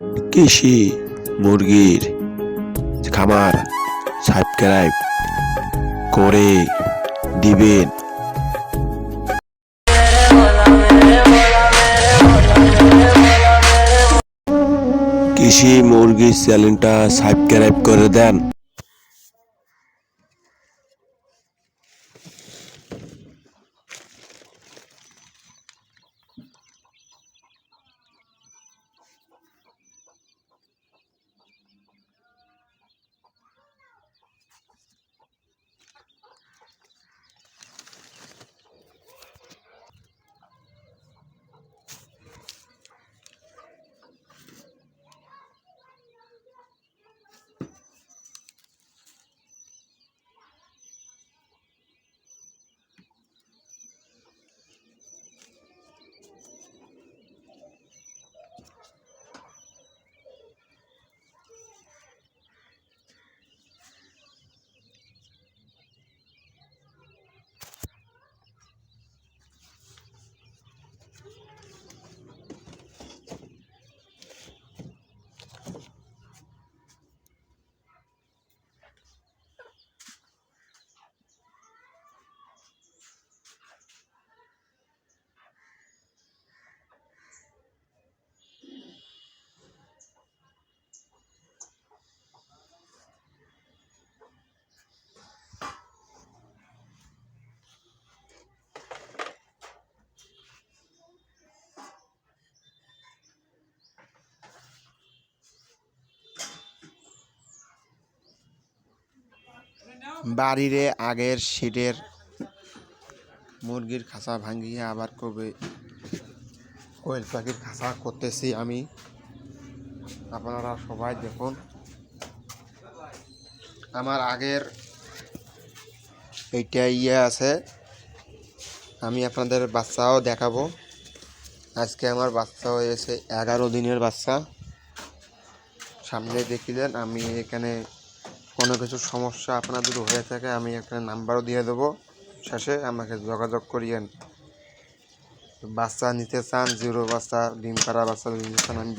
কৃষি মুরগির খামার সাবস্ক্রাইব করে দিবেন। কৃষি মুরগির চ্যানেলটা সাবস্ক্রাইব করে দেন। বাড়িরে আগের শীটের মুরগির খাঁচা ভাঙিয়ে আবার কবে কোয়েল পাখির খাঁচা করতেছি আমি। আপনারা সবাই দেখুন। আমার আগের এইটা আছে, আমি আপনাদের বাচ্চাও দেখাবো। আজকে আমার বাচ্চা হয়েছে 11 দিনের বাচ্চা। সামনে দেখিলেন। আমি এখানে কোনো কিছু সমস্যা আপনাদের হয়ে থাকে আমি একটা নাম্বারও দিয়ে দেবো, শেষে আমাকে যোগাযোগ করিয়েন। বাচ্চা নিতে চান, জিরো বাচ্চা, ডিম পাড়া বাচ্চা নিতে চান, আমি